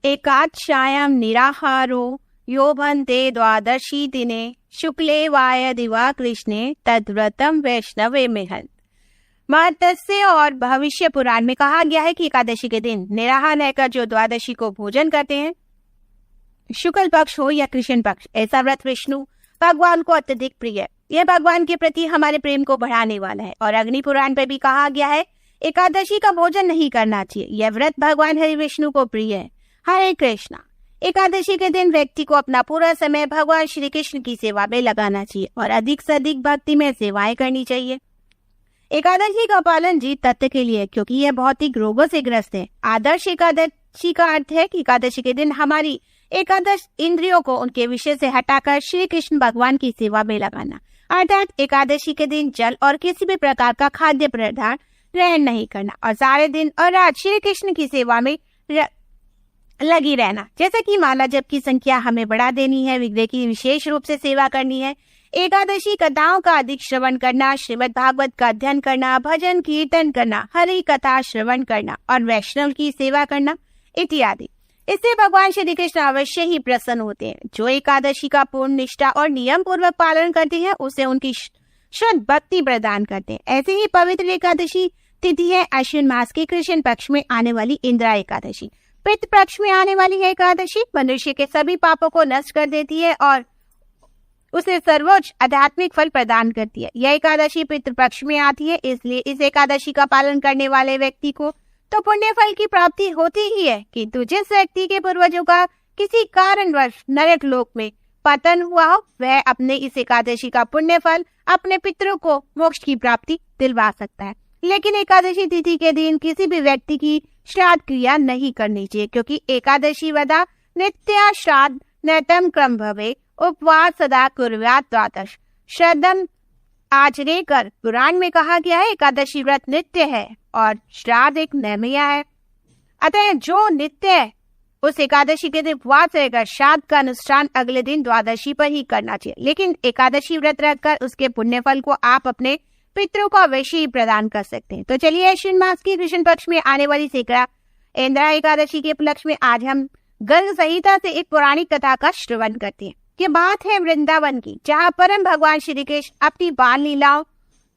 एकादशायां निराहारो यो भन्ते द्वादशी दिने शुक्ले वाय दिवा कृष्णे तद्व्रतम वैष्णवे मिहंत। महत्स्य और भविष्य पुराण में कहा गया है कि एकादशी के दिन निराहार रहकर जो द्वादशी को भोजन करते हैं, शुक्ल पक्ष हो या कृष्ण पक्ष, ऐसा व्रत विष्णु भगवान को अत्यधिक प्रिय है। यह भगवान के प्रति हमारे प्रेम को बढ़ाने वाला है। और अग्नि पुराण पर भी कहा गया है एकादशी का भोजन नहीं करना चाहिए, यह व्रत भगवान हरि विष्णु को प्रिय है। हरे कृष्णा। एकादशी के दिन व्यक्ति को अपना पूरा समय भगवान श्री कृष्ण की सेवा में लगाना चाहिए और अधिक से अधिक भक्ति में सेवाएं करनी चाहिए। एकादशी का पालन जीत तत्व के लिए, क्योंकि यह भौतिक रोगों से ग्रस्त है। आदर्श एकादशी का अर्थ है कि एकादशी के दिन हमारी एकादश इंद्रियों को उनके विषय से हटाकर श्री कृष्ण भगवान की सेवा में लगाना, अर्थात एकादशी के दिन जल और किसी भी प्रकार का खाद्य पदार्थ ग्रहण नहीं करना और सारे दिन और रात श्री कृष्ण की सेवा में लगी रहना। जैसा कि माला जप की संख्या हमें बढ़ा देनी है, विग्रह की विशेष रूप से सेवा करनी है, एकादशी कथाओं का अधिक श्रवण करना, श्रीमद् भागवत का अध्ययन करना, भजन कीर्तन करना, हरि कथा श्रवण करना और वैष्णव की सेवा करना इत्यादि। इससे भगवान श्री कृष्ण अवश्य ही प्रसन्न होते हैं। जो एकादशी का पूर्ण निष्ठा और नियम पूर्वक पालन करते हैं उसे उनकी शुद्ध भक्ति प्रदान करते हैं। ऐसे ही पवित्र एकादशी तिथि है अश्विन मास के कृष्ण पक्ष में आने वाली इंदिरा एकादशी। पितृ पक्ष में आने वाली है एकादशी मनुष्य के सभी पापों को नष्ट कर देती है और उसे सर्वोच्च आध्यात्मिक फल प्रदान करती है। यह एकादशी पितृ पक्ष में आती है, इसलिए इस एकादशी का पालन करने वाले व्यक्ति को तो पुण्य फल की प्राप्ति होती ही है, किंतु जिस व्यक्ति के पूर्वजों का किसी कारणवश नरक लोक में पतन हुआ हो, वह अपने इस एकादशी का पुण्य फल अपने पितरों को मोक्ष की प्राप्ति दिलवा सकता है। लेकिन एकादशी तिथि के दिन किसी भी व्यक्ति की श्राद्ध क्रिया नहीं करनी चाहिए, क्योंकि एकादशी वदा नित्य श्राद्ध नैतम क्रम भवे उपवास सदा कुर्यात् द्वादश श्रद्धम आचरे कर। पुराण में कहा गया है एकादशी व्रत नित्य है और श्राद्ध एक नैमिया है। अतः जो नित्य है उस एकादशी के दिन उपवास रहकर श्राद्ध का अनुष्ठान अगले दिन द्वादशी पर ही करना चाहिए। लेकिन एकादशी व्रत रखकर उसके पुण्य फल को आप अपने पितरों को अवश्य ही प्रदान कर सकते हैं। तो चलिए अश्विन मास की कृष्ण पक्ष में आने वाली शेखरा इंदिरा एकादशी के उपलक्ष्य में आज हम गर्ग संहिता से एक पौराणिक कथा का श्रवण करते हैं। ये बात है वृंदावन की, जहाँ परम भगवान श्री कृष्ण अपनी बाल लीलाओं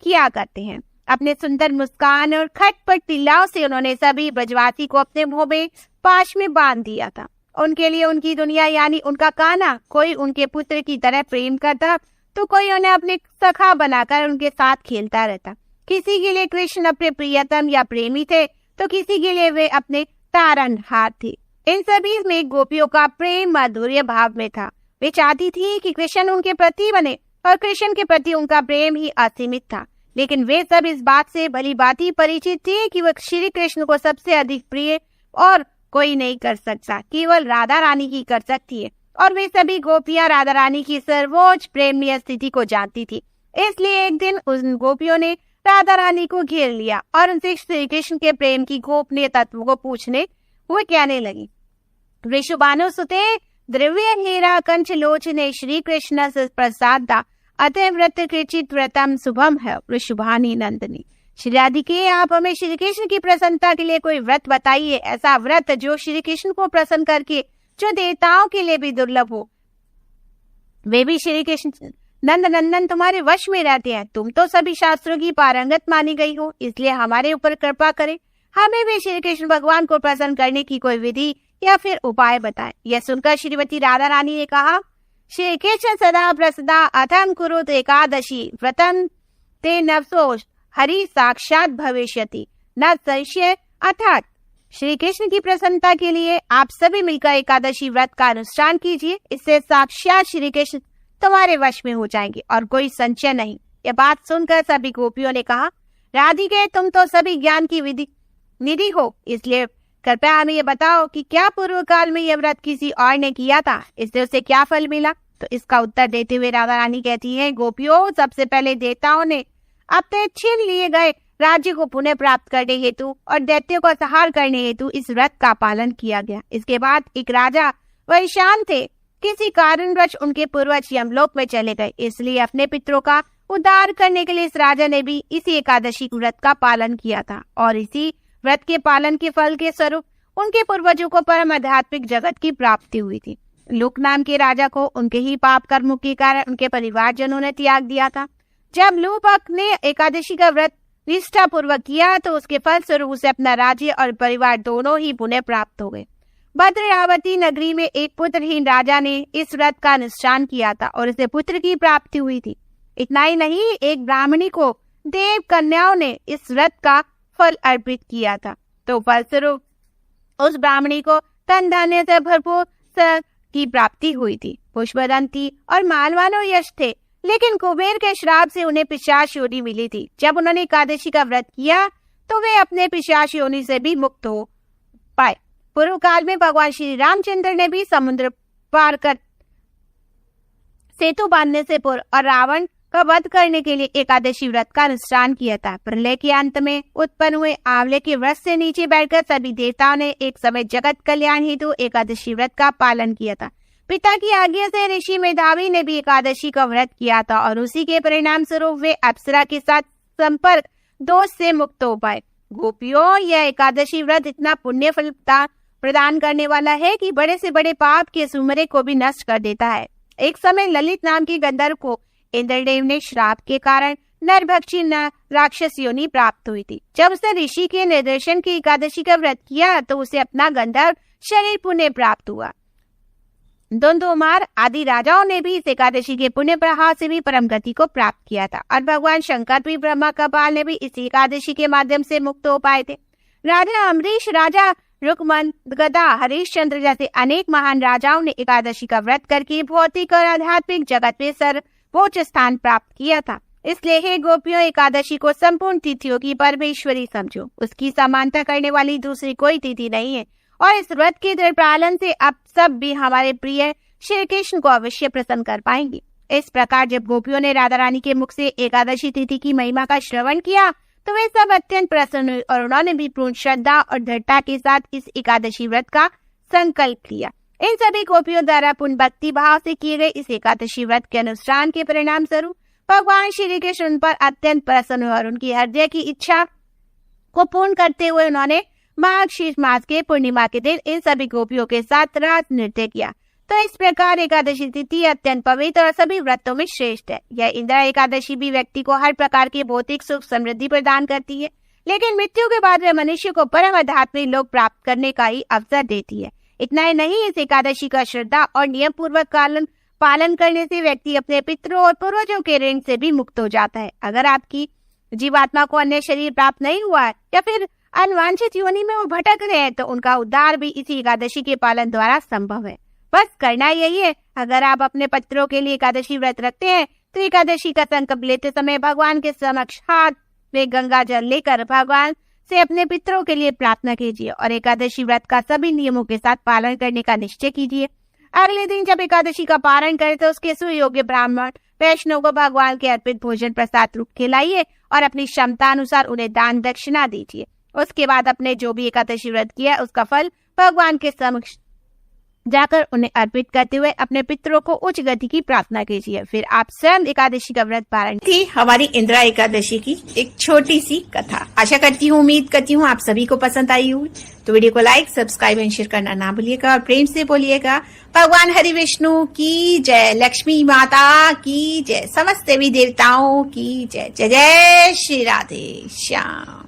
किया करते हैं। अपने सुंदर मुस्कान और खटपट लीलाओं से उन्होंने सभी ब्रजवासी को अपने मुंह में पाश में बांध दिया था। उनके लिए उनकी दुनिया यानी उनका कान्हा कोई उनके पुत्र की तरह प्रेम करता, तो कोई उन्हें अपने सखा बनाकर उनके साथ खेलता रहता। किसी के लिए कृष्ण अपने प्रियतम या प्रेमी थे, तो किसी के लिए वे अपने तारनहार थे। इन सभी में गोपियों का प्रेम माधुर्य भाव में था। वे चाहती थी कि कृष्ण उनके प्रति बने और कृष्ण के प्रति उनका प्रेम ही असीमित था। लेकिन वे सब इस बात से भली भांति परिचित थे कि वह श्री कृष्ण को सबसे अधिक प्रिय और कोई नहीं कर सकता, केवल राधा रानी ही कर सकती है। और वे सभी गोपियां राधा रानी की सर्वोच्च प्रेमनीय स्थिति को जानती थी। इसलिए एक दिन उन गोपियों ने राधा रानी को घेर लिया और उनसे श्री कृष्ण के प्रेम की गोपनीय तत्व को पूछने हुए कहने लगी। ऋषुभानु सुते द्रव्य हीरा कंच लोचने श्री कृष्ण से प्रसादा अतः व्रत कृचित व्रतम शुभम है ऋषुभानी नंदनी। श्री राधिके आप हमें श्री कृष्ण की प्रसन्नता के लिए कोई व्रत बताइए, ऐसा व्रत जो श्री कृष्ण को प्रसन्न करके जो देवताओं के लिए भी दुर्लभ हो। वे भी श्री कृष्ण नंद नंदन तुम्हारे वश में रहते हैं। तुम तो सभी शास्त्रों की पारंगत मानी गई हो, इसलिए हमारे ऊपर कृपा करें। हमें भी श्री कृष्ण भगवान को प्रसन्न करने की कोई विधि या फिर उपाय बताएं। यह सुनकर श्रीमती राधा रानी ने कहा, श्री कृष्ण सदा प्रसदा अथम कुरुत एकादशी व्रतम ते नवसो हरि साक्षात भविष्यति न संशय। अर्थात श्री कृष्ण की प्रसन्नता के लिए आप सभी मिलकर एकादशी व्रत का अनुष्ठान कीजिए, इससे साक्षात श्री कृष्ण तुम्हारे वश में हो जाएंगे और कोई संशय नहीं। यह बात सुनकर सभी गोपियों ने कहा, राधिके तुम तो सभी ज्ञान की निधि हो, इसलिए कृपया हमें ये बताओ कि क्या पूर्व काल में यह व्रत किसी और ने किया था, इससे उसे क्या फल मिला। तो इसका उत्तर देते हुए राधा रानी कहती है, गोपियों सबसे पहले देवताओं ने अपने छीन लिए गए राज्य को पुनः प्राप्त करने हेतु और दैत्यों को संहार करने हेतु इस व्रत का पालन किया गया। इसके बाद एक राजा वह शांत थे, किसी कारणवश उनके पूर्वज यमलोक में चले गए, इसलिए अपने पितरों का उद्धार करने के लिए इस राजा ने भी इसी एकादशी व्रत का पालन किया था और इसी व्रत के पालन के फल के स्वरूप उनके पूर्वजों को परम आध्यात्मिक जगत की प्राप्ति हुई थी। लुक नाम के राजा को उनके ही पाप कर्मों के कारण उनके परिवारजनों ने त्याग दिया था। जब लूपक ने एकादशी का व्रत निष्ठा पूर्वक किया तो उसके फलस्वरूप उसे अपना राज्य और परिवार दोनों ही पुनः प्राप्त हो गए। भद्रावती नगरी में एक पुत्रहीन राजा ने इस व्रत का अनुष्ठान किया था और उसे पुत्र की प्राप्ति हुई थी। इतना ही नहीं, एक ब्राह्मणी को देव कन्याओं ने इस व्रत का फल अर्पित किया था, तो फलस्वरूप उस ब्राह्मणी को धन धान्य से भरपूर की प्राप्ति हुई थी। पुष्पदंती और मालवानो यश थे, लेकिन कुबेर के श्राप से उन्हें पिशाच योनि मिली थी। जब उन्होंने एकादशी का व्रत किया तो वे अपने पिशाच योनि से भी मुक्त हो पाए। पूर्व काल में भगवान श्री रामचंद्र ने भी समुद्र पार कर सेतु बांधने से पूर्व और रावण का वध करने के लिए एकादशी व्रत का अनुष्ठान किया था। प्रलय के अंत में उत्पन्न हुए आंवले के व्रत से नीचे बैठकर सभी देवताओं ने एक समय जगत कल्याण हेतु एकादशी व्रत का पालन किया था। पिता की आज्ञा से ऋषि मेधावी ने भी एकादशी का व्रत किया था और उसी के परिणाम स्वरूप वे अप्सरा के साथ संपर्क दोष से मुक्त हो पाए। गोपियों, यह एकादशी व्रत इतना पुण्य फल प्रदान करने वाला है कि बड़े से बड़े पाप के सुमरे को भी नष्ट कर देता है। एक समय ललित नाम की गंधर्व को इंद्रदेव ने श्राप के कारण नरभक्षी राक्षस योनि प्राप्त हुई थी। जब उसने ऋषि के निर्देशन की एकादशी का व्रत किया तो उसे अपना गंधर्व शरीर पुण्य प्राप्त हुआ। धुंधुमार आदि राजाओं ने भी इस एकादशी के पुण्य प्रभाव से भी परम गति को प्राप्त किया था और भगवान शंकर भी ब्रह्मा कपाल ने भी इस एकादशी के माध्यम से मुक्त हो पाए थे। राजा अम्बरीश, राजा रुकमन, गदा, हरिश्चंद्र जैसे अनेक महान राजाओं ने एकादशी का व्रत करके भौतिक और आध्यात्मिक जगत में सर्वोच्च स्थान प्राप्त किया था। इसलिए हे गोपियों, एकादशी को संपूर्ण तिथियों की परमेश्वरी समझो। उसकी समानता करने वाली दूसरी कोई तिथि नहीं है और इस व्रत के दृढ़ पालन से आप सब भी हमारे प्रिय श्री कृष्ण को अवश्य प्रसन्न कर पाएंगे। इस प्रकार जब गोपियों ने राधा रानी के मुख से एकादशी तिथि की महिमा का श्रवण किया तो वे सब अत्यंत प्रसन्न हुए और उन्होंने भी पूर्ण श्रद्धा और दृढ़ता के साथ इस एकादशी व्रत का संकल्प लिया। इन सभी गोपियों द्वारा पूर्ण भक्ति भाव से किए गए इस एकादशी व्रत के अनुष्ठान के परिणाम स्वरूप भगवान श्री कृष्ण उन पर अत्यंत प्रसन्न हुए और उनकी हृदय की इच्छा को पूर्ण करते हुए उन्होंने माघ शीर्ष मास के पूर्णिमा के दिन इन सभी गोपियों के साथ रास नृत्य किया। तो इस प्रकार एकादशी तिथि अत्यंत पवित्र और सभी व्रतों में श्रेष्ठ है। यह इंदिरा एकादशी भी व्यक्ति को हर प्रकार के भौतिक सुख समृद्धि प्रदान करती है, लेकिन मृत्यु के बाद वह मनुष्य को परम आध्यात्मिक लोक प्राप्त करने का ही अवसर देती है। इतना ही नहीं, इस एकादशी का श्रद्धा और नियम पूर्वक पालन करने से व्यक्ति अपने पितरों और पूर्वजों के ऋण से भी मुक्त हो जाता है। अगर आपकी जीवात्मा को अन्य शरीर प्राप्त नहीं हुआ है या फिर अनवांछित योनि में वो भटक रहे हैं तो उनका उद्धार भी इसी एकादशी के पालन द्वारा संभव है। बस करना यही है। अगर आप अपने पितरों के लिए एकादशी व्रत रखते हैं तो एकादशी का संकल्प लेते समय भगवान के समक्ष हाथ में गंगा जल लेकर भगवान से अपने पितरों के लिए प्रार्थना कीजिए और एकादशी व्रत का सभी नियमों के साथ पालन करने का निश्चय कीजिए। अगले दिन जब एकादशी का पारण करें तो उसके सुयोग्य ब्राह्मण वैष्णव को भगवान के अर्पित भोजन प्रसाद रूप खिलाइए और अपनी क्षमता अनुसार उन्हें दान दक्षिणा दीजिए। उसके बाद अपने जो भी एकादशी व्रत किया उसका फल भगवान के समक्ष जाकर उन्हें अर्पित करते हुए अपने पितरों को उच्च गति की प्रार्थना कीजिए। फिर आप स्वयं एकादशी का व्रत पारण थी हमारी इंदिरा एकादशी की एक छोटी सी कथा। आशा करती हूँ, उम्मीद करती हूँ आप सभी को पसंद आई हुई। तो वीडियो को लाइक, सब्सक्राइब एंड शेयर करना ना भूलिएगा और प्रेम से बोलिएगा भगवान हरि विष्णु की जय, लक्ष्मी माता की जय, समस्त देवी देवताओं की जय। जय जय श्री राधे श्याम।